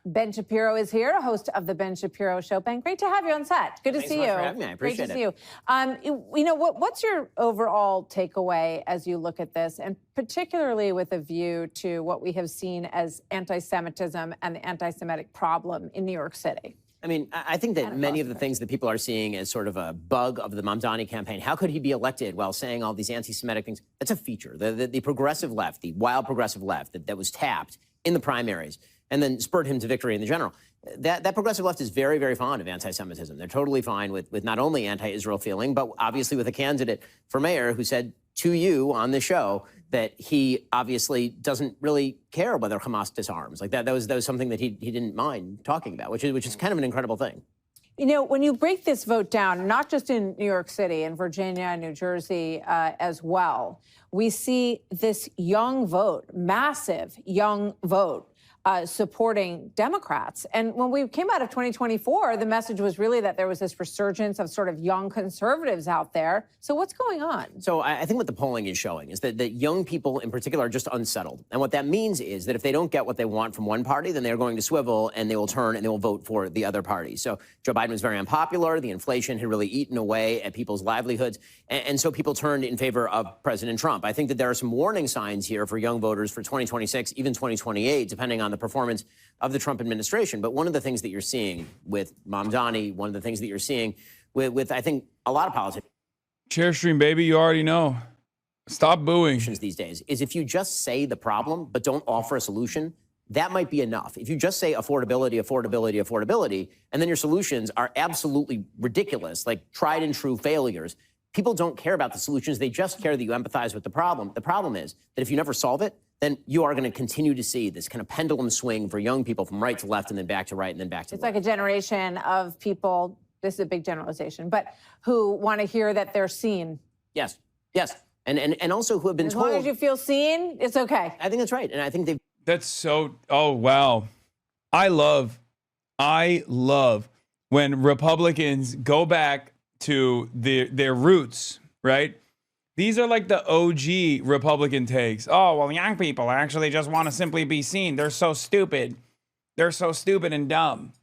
Ben Shapiro is here, host of the Ben Shapiro Show. Ben, great to have you on set. Good to see you. Thanks so much for having me. I appreciate it. Great to see you. You know, what's your overall takeaway as you look at this, and particularly with a view to what we have seen as anti-Semitism and the anti-Semitic problem in New York City? I mean, I think that many of the things that people are seeing as sort of a bug of the Mamdani campaign, how could he be elected while saying all these anti-Semitic things? That's a feature. The progressive left, the wild progressive left that was tapped in the primaries and then spurred him to victory in the general. That progressive left is very, very fond of anti-Semitism. They're totally fine with not only anti-Israel feeling, but obviously with a candidate for mayor who said to you on the show that he obviously doesn't really care whether Hamas disarms. Like that was something that he didn't mind talking about, which is kind of an incredible thing. You know, when you break this vote down, not just in New York City, in Virginia and New Jersey as well, we see this young vote, massive young vote, supporting Democrats. And when we came out of 2024, the message was really that there was this resurgence of sort of young conservatives out there. So what's going on? So I think what the polling is showing is that young people in particular are just unsettled. And what that means is that if they don't get what they want from one party, then they're going to swivel and they will turn and they will vote for the other party. So Joe Biden was very unpopular. The inflation had really eaten away at people's livelihoods. And so people turned in favor of President Trump. I think that there are some warning signs here for young voters for 2026, even 2028, depending on the performance of the Trump administration. But one of the things that you're seeing with Mamdani, one of the things that you're seeing with I think, a lot of politicians. Chair stream, baby, you already know. Stop booing. These days is if you just say the problem but don't offer a solution, that might be enough. If you just say affordability, affordability, affordability, and then your solutions are absolutely ridiculous, like tried and true failures, people don't care about the solutions. They just care that you empathize with the problem. The problem is that if you never solve it, then you are going to continue to see this kind of pendulum swing for young people from right to left and then back to right and then back to left. It's like a generation of people, this is a big generalization, but who want to hear that they're seen. Yes, yes. And also who have been told. As long as you feel seen, it's okay. I think that's right. And I think they've. That's so, oh, wow. I love when Republicans go back to their roots, right? These are like the OG Republican takes. Oh, well, young people actually just want to simply be seen. They're so stupid. They're so stupid and dumb.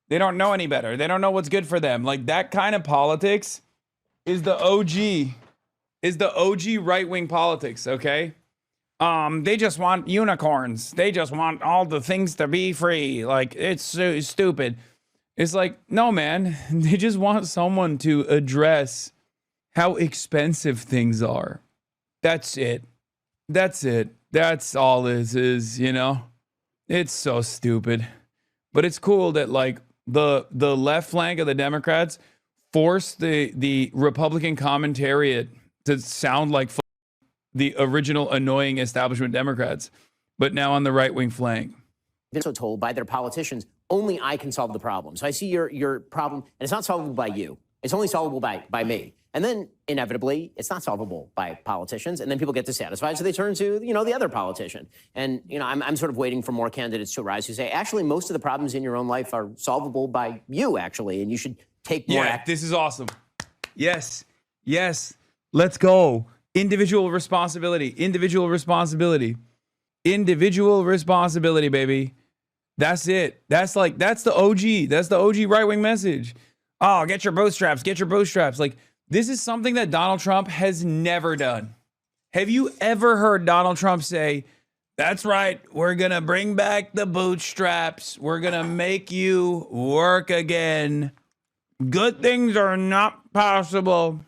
They don't know any better. They don't know what's good for them. Like that kind of politics is the OG right-wing politics, okay? They just want unicorns. They just want all the things to be free. Like it's so stupid. It's like, no, man, they just want someone to address how expensive things are. That's it. That's it. That's all this is, you know? It's so stupid. But it's cool that like the left flank of the Democrats forced the Republican commentariat to sound like the original annoying establishment Democrats, but now on the right-wing flank. Been so told by their politicians, only I can solve the problem. So I see your problem, and it's not solvable by you. It's only solvable by me. And then, inevitably, it's not solvable by politicians, and then people get dissatisfied, so they turn to, the other politician. And, I'm sort of waiting for more candidates to arise who say, actually, most of the problems in your own life are solvable by you, actually, and you should take more action. This is awesome. Yes. Yes. Let's go. Individual responsibility. Individual responsibility. Individual responsibility, baby. That's it. That's the OG. That's the OG right-wing message. Oh, get your bootstraps. Get your bootstraps. Like, this is something that Donald Trump has never done. Have you ever heard Donald Trump say, that's right, we're going to bring back the bootstraps. We're going to make you work again. Good things are not possible.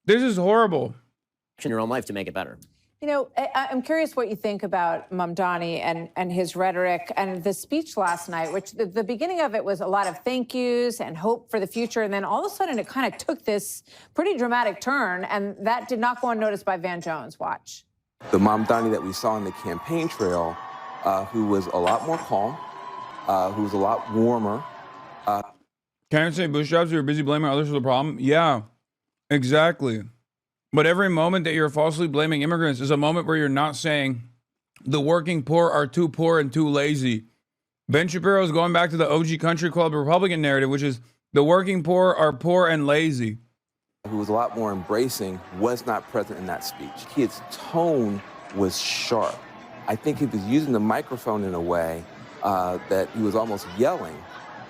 This is horrible. In your own life to make it better. I'm curious what you think about Mamdani and his rhetoric and the speech last night, which the beginning of it was a lot of thank yous and hope for the future. And then all of a sudden it kind of took this pretty dramatic turn. And that did not go unnoticed by Van Jones. Watch. The Mamdani that we saw in the campaign trail, who was a lot more calm, who was a lot warmer. Can't say bootstraps, you're busy blaming others for the problem. Yeah, exactly. But every moment that you're falsely blaming immigrants is a moment where you're not saying the working poor are too poor and too lazy. Ben Shapiro is going back to the OG Country Club Republican narrative, which is the working poor are poor and lazy. Who was a lot more embracing, was not present in that speech. His tone was sharp. I think he was using the microphone in a way that he was almost yelling.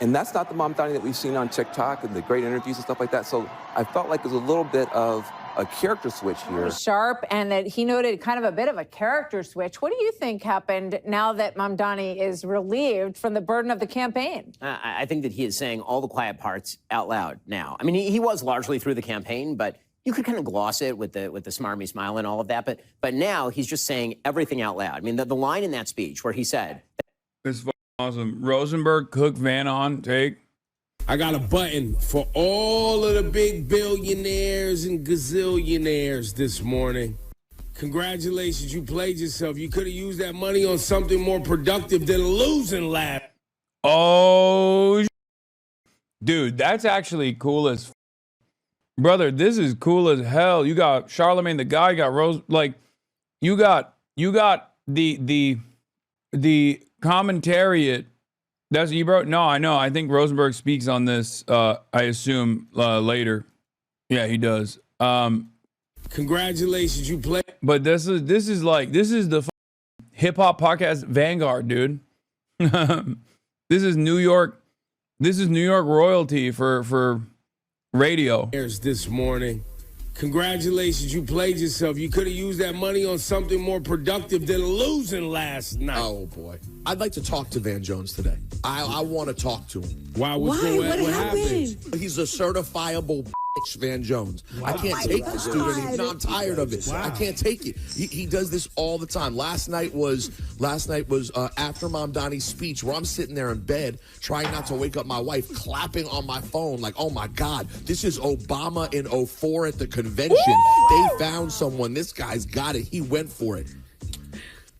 And that's not the Mamdani that we've seen on TikTok and the great interviews and stuff like that. So I felt like there's a little bit of a character switch here. Sharp, and that he noted kind of a bit of a character switch. What do you think happened now that Mamdani is relieved from the burden of the campaign? I think that he is saying all the quiet parts out loud now. I mean, he was largely through the campaign, but you could kind of gloss it with the smarmy smile and all of that. But now he's just saying everything out loud. I mean, the line in that speech where he said, It's awesome. Rosenberg, Cook, Van On, take. I got a button for all of the big billionaires and gazillionaires this morning. Congratulations, you played yourself. You could have used that money on something more productive than losing last. Oh, dude, that's actually cool as brother. This is cool as hell. You got Charlemagne the guy. You got Rose. Like, you got the commentariat. That's what you brought? No, I know. I think Rosenberg speaks on this, I assume, later. Yeah, he does. Congratulations, you played. But this is the hip hop podcast vanguard, dude. This is New York. This is New York royalty for radio. This morning. Congratulations, you played yourself. You could have used that money on something more productive than losing last night. Oh, boy. I'd like to talk to Van Jones today. I want to talk to him. Why? What happened? He's a certifiable bitch, Van Jones. I can't take this dude anymore. No, I'm tired of it. I can't take it. He does this all the time. Last night was after Mamdani's speech, where I'm sitting there in bed trying not to wake up my wife, clapping on my phone like, oh my God, this is Obama in 04 at the convention. They found someone. This guy's got it. He went for it.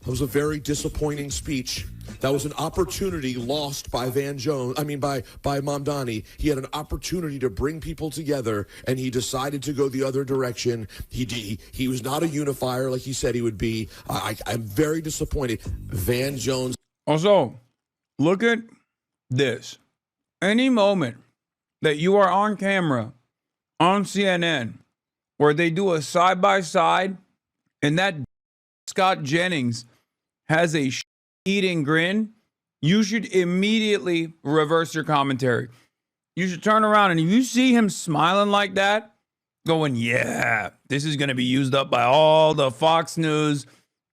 That was a very disappointing speech. That was an opportunity lost by Van Jones. I mean, by Mamdani. He had an opportunity to bring people together, and he decided to go the other direction. He was not a unifier like he said he would be. I'm very disappointed. Van Jones. Also, look at this. Any moment that you are on camera on CNN where they do a side-by-side and that Scott Jennings has a eating grin, you should immediately reverse your commentary. You should turn around, and if you see him smiling like that, going, yeah, this is going to be used up by all the Fox News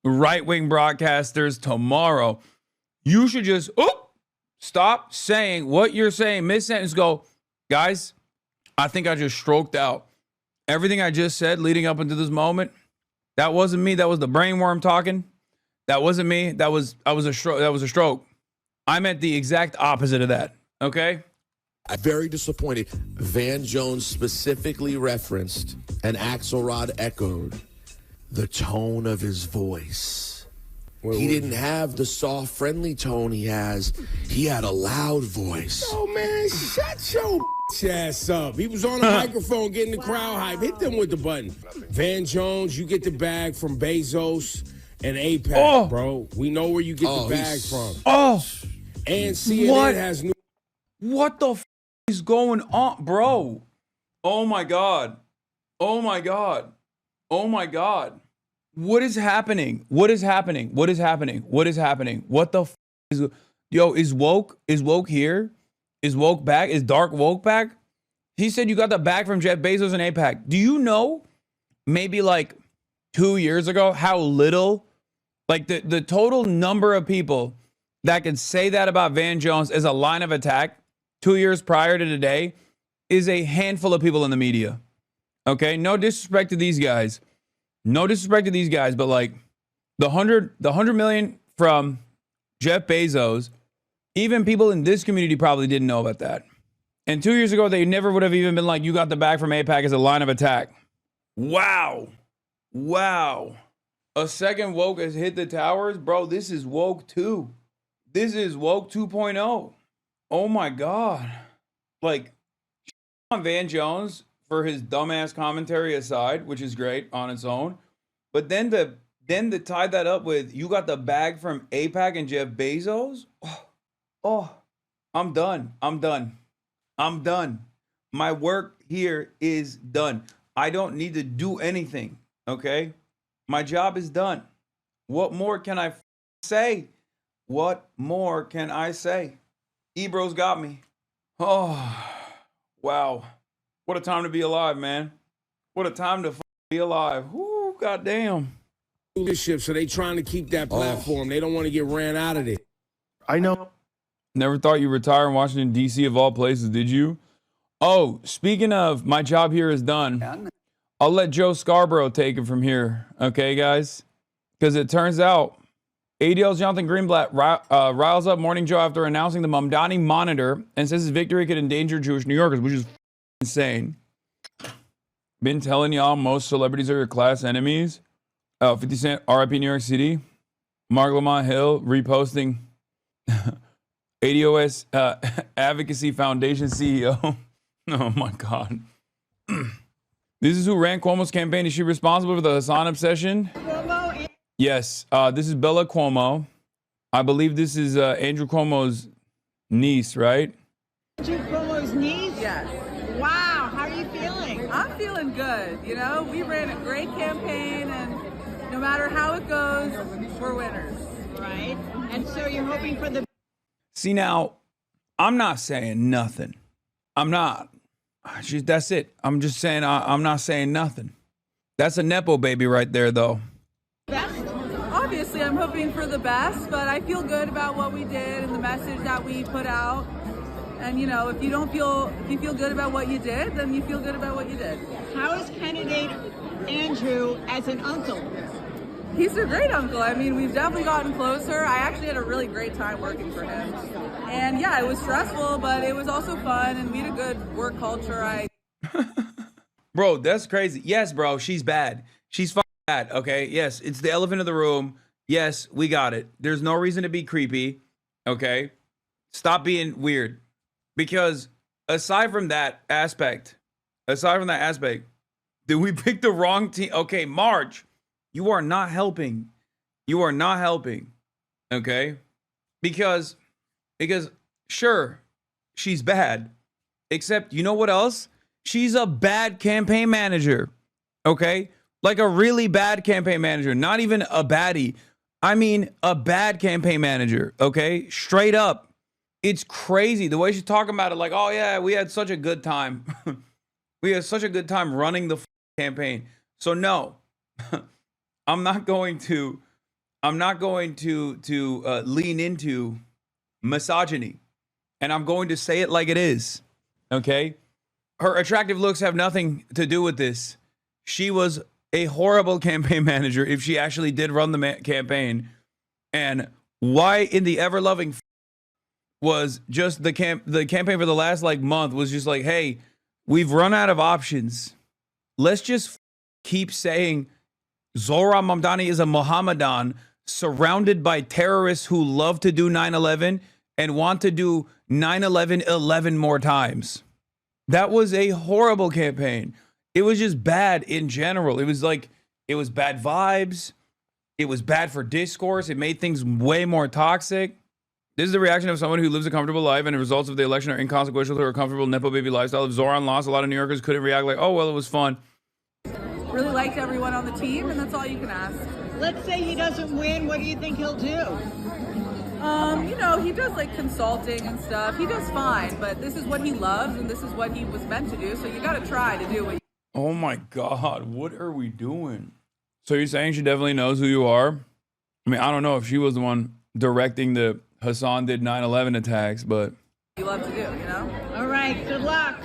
right-wing broadcasters tomorrow, you should just stop saying what you're saying mid-sentence. Go, guys, I think I just stroked out. Everything I just said leading up into this moment, that wasn't me. That was the brainworm talking. That wasn't me. That was a stroke. I meant the exact opposite of that. Okay? I'm very disappointed. Van Jones specifically referenced, and Axelrod echoed, the tone of his voice. He didn't have the soft, friendly tone he has. He had a loud voice. Oh, man, shut your ass up. He was on the microphone getting the crowd hype. Hit them with the button. Van Jones, you get the bag from Bezos and APAC, bro. We know where you get the bag from. And CNN has new. What the is going on, bro? Oh my God. Oh my God. Oh my God. What is happening? What is happening? What is happening? What is happening? What the is, yo, is woke here? Is woke back? Is dark woke back? He said you got the bag from Jeff Bezos and APAC. Do you know maybe like 2 years ago how little, like the total number of people that could say that about Van Jones as a line of attack 2 years prior to today is a handful of people in the media. Okay? No disrespect to these guys. No disrespect to these guys, but like the 100 million from Jeff Bezos, even people in this community probably didn't know about that. And 2 years ago, they never would have even been like, you got the bag from APAC as a line of attack. Wow. Wow. A second woke has hit the towers? Bro, this is woke 2. This is woke 2.0. Oh my God. Like, on Van Jones for his dumbass commentary aside, which is great on its own. But then to tie that up with, you got the bag from APAC and Jeff Bezos? Oh, I'm done. I'm done. I'm done. My work here is done. I don't need to do anything, okay? My job is done. What more can I say? What more can I say? Ebro's got me. Oh, wow. What a time to be alive, man. What a time to be alive. Whoo, goddamn. Leadership, so they trying to keep that platform. They don't want to get ran out of it. I know. Never thought you'd retire in Washington, D.C. of all places, did you? Oh, speaking of, my job here is done. I'll let Joe Scarborough take it from here. Okay, guys? Because it turns out ADL's Jonathan Greenblatt riles up Morning Joe after announcing the Mamdani monitor and says his victory could endanger Jewish New Yorkers, which is insane. Been telling y'all most celebrities are your class enemies. 50 Cent, RIP New York City. Mark Lamont Hill reposting ADOS Advocacy Foundation CEO. Oh my God. This is who ran Cuomo's campaign. Is she responsible for the Hasan obsession? Yes, this is Bella Cuomo. I believe this is Andrew Cuomo's niece, right? Andrew Cuomo's niece? Yes. Wow, how are you feeling? I'm feeling good. You know, we ran a great campaign, and no matter how it goes, we're winners. Right. And so you're hoping for the... See, now, I'm not saying nothing. I'm not. That's it. I'm just saying I'm not saying nothing. That's a Nepo baby right there, though. best? Obviously, I'm hoping for the best, but I feel good about what we did and the message that we put out. And you know, if you feel good about what you did, then you feel good about what you did. How is candidate Andrew as an uncle? He's a great uncle. I mean, we've definitely gotten closer. I actually had a really great time working for him. And yeah, it was stressful, but it was also fun, and we had a good work culture. Bro, that's crazy. Yes, bro, she's bad. She's fucking bad, okay? Yes, it's the elephant in the room. Yes, we got it. There's no reason to be creepy, okay? Stop being weird. Because aside from that aspect, did we pick the wrong team? Okay, Marge, you are not helping. You are not helping, okay? Because sure, she's bad. Except, you know what else? She's a bad campaign manager, okay? Like a really bad campaign manager. Not even a baddie. I mean, a bad campaign manager, okay? Straight up. It's crazy the way she's talking about it. Like, oh yeah, we had such a good time. We had such a good time running the campaign. So no, I'm not going to lean into misogyny, and I'm going to say it like it is. Okay, her attractive looks have nothing to do with this. She was a horrible campaign manager if she actually did run the campaign. And why in the ever-loving was just the campaign for the last like month was just like, hey, we've run out of options. Let's just keep saying Zohran Mamdani is a Mohammedan surrounded by terrorists who love to do 9/11 and want to do 9/11 11 more times. That was a horrible campaign. It was just bad in general. It was like, it was bad vibes. It was bad for discourse. It made things way more toxic. This is the reaction of someone who lives a comfortable life and the results of the election are inconsequential to her comfortable Nepo baby lifestyle. If Zohran lost, a lot of New Yorkers couldn't react like, oh, well, it was fun. Really liked everyone on the team, and that's all you can ask. Let's say he doesn't win, what do you think he'll do? You know, he does like consulting and stuff. He does fine, but this is what he loves, and this is what he was meant to do. So you got to try to do what Oh my God, what are we doing? So you're saying she definitely knows who you are? I mean, I don't know if she was the one directing the Hasan did 9/11 attacks, but you love to do, you know? All right, good luck.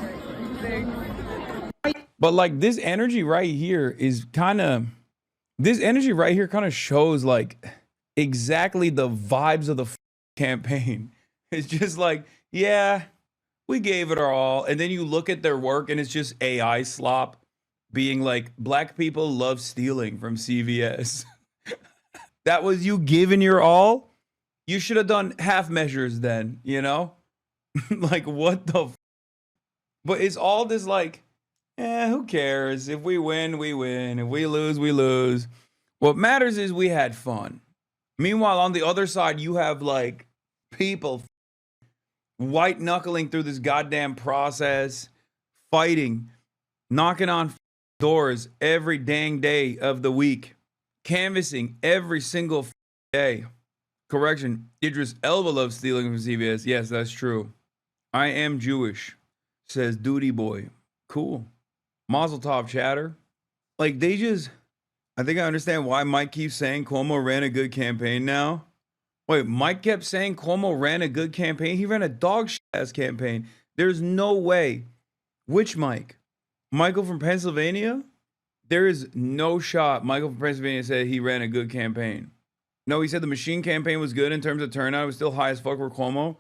But like this energy right here kind of shows like exactly the vibes of the campaign. It's just like, yeah, we gave it our all. And then you look at their work and it's just AI slop being like, black people love stealing from CVS. That was you giving your all? You should have done half measures then, you know? Like, what the But it's all this like, who cares? If we win, we win. If we lose, we lose. What matters is we had fun. Meanwhile, on the other side, you have like people white knuckling through this goddamn process, fighting, knocking on doors every dang day of the week, canvassing every single day. Correction. Idris Elba loves stealing from CBS. Yes, that's true. I am Jewish, says Duty Boy. Cool. Mazel tov, chatter. Like, they just... I think I understand why Mike keeps saying Cuomo ran a good campaign now. Wait, Mike kept saying Cuomo ran a good campaign? He ran a dog shit-ass campaign. There's no way. Which Mike? Michael from Pennsylvania? There is no shot Michael from Pennsylvania said he ran a good campaign. No, he said the machine campaign was good in terms of turnout. It was still high as fuck for Cuomo.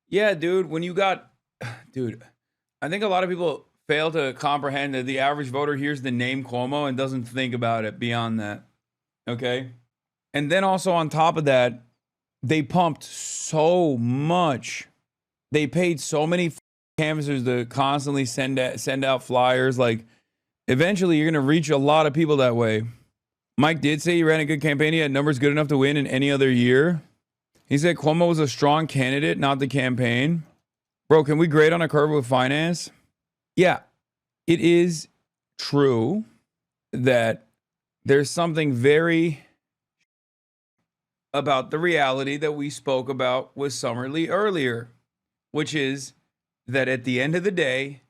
Yeah, dude, when you got... Dude, I think a lot of people fail to comprehend that the average voter hears the name Cuomo and doesn't think about it beyond that. Okay? And then also on top of that, they pumped so much. They paid so many canvassers to constantly send out flyers. Like, eventually you're going to reach a lot of people that way. Mike did say he ran a good campaign. He had numbers good enough to win in any other year. He said Cuomo was a strong candidate, not the campaign. Bro, can we grade on a curve with finance? Yeah, it is true that there's something very about the reality that we spoke about with Summerlee earlier, which is that at the end of the day,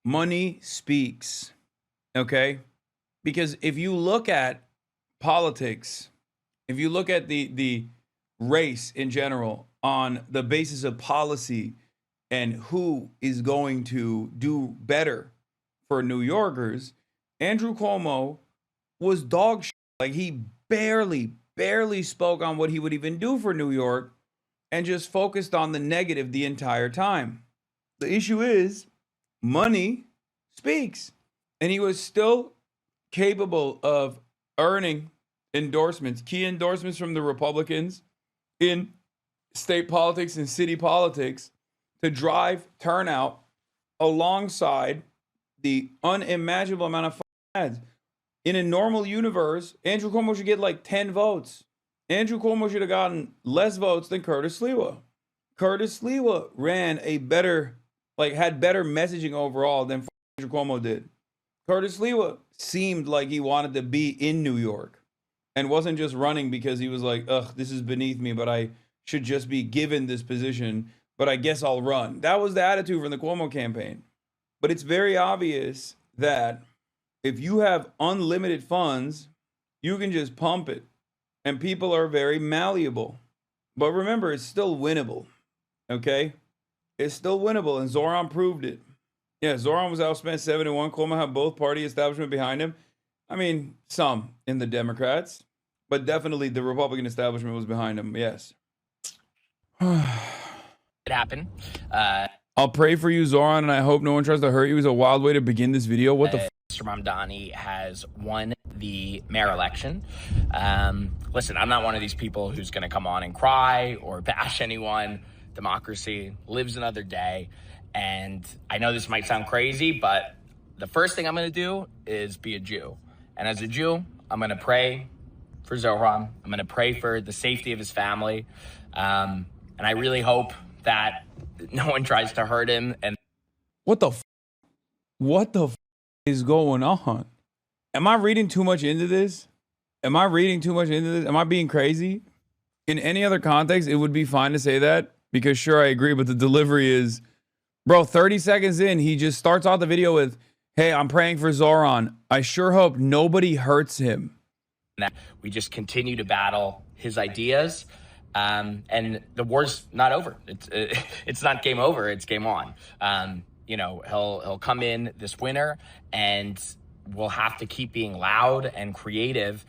money speaks, okay? Because if you look at politics, if you look at the race in general on the basis of policy and who is going to do better for New Yorkers, Andrew Cuomo was dog shit. Like, he barely spoke on what he would even do for New York and just focused on the negative the entire time. The issue is money speaks. And he was still capable of earning endorsements, key endorsements from the Republicans in state politics and city politics to drive turnout alongside the unimaginable amount of ads. In a normal universe, Andrew Cuomo should get like 10 votes. Andrew Cuomo should have gotten less votes than Curtis Sliwa. Curtis Sliwa ran a better, had better messaging overall than Andrew Cuomo did. Curtis Sliwa seemed like he wanted to be in New York and wasn't just running because he was like, ugh, this is beneath me, but I should just be given this position, but I guess I'll run. That was the attitude from the Cuomo campaign. But it's very obvious that if you have unlimited funds, you can just pump it. And people are very malleable. But remember, it's still winnable. Okay? It's still winnable. And Zohran proved it. Yeah, Zohran was outspent 7-1. Cuomo had both party establishment behind him. I mean, some in the Democrats. But definitely the Republican establishment was behind him. Yes. It happened. I'll pray for you, Zohran, and I hope no one tries to hurt you. Is a wild way to begin this video. What the Mr. Mamdani has won the mayor election. Listen, I'm not one of these people who's going to come on and cry or bash anyone. Democracy lives another day. And I know this might sound crazy, but the first thing I'm going to do is be a Jew. And as a Jew, I'm going to pray for Zohran. I'm going to pray for the safety of his family. And I really hope that no one tries to hurt him. And what the is going on? Am I reading too much into this? Am I being crazy? In any other context, it would be fine to say that because sure, I agree, but the delivery is, bro, 30 seconds in, he just starts off the video with, hey, I'm praying for Zohran. I sure hope nobody hurts him. That we just continue to battle his ideas. And the war's not over. It's not game over. It's game on. He'll come in this winter, and we'll have to keep being loud and creative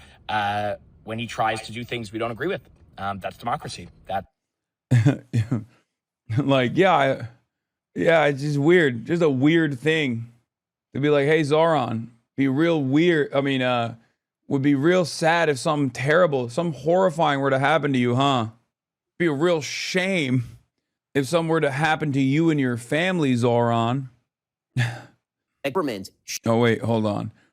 when he tries to do things we don't agree with. That's democracy. It's just weird. Just a weird thing to be like, hey, Zohran, be real weird. I mean, would be real sad if something terrible, something horrifying were to happen to you, huh? Be a real shame if something were to happen to you and your family, Zohran. Government. Oh, wait, hold on.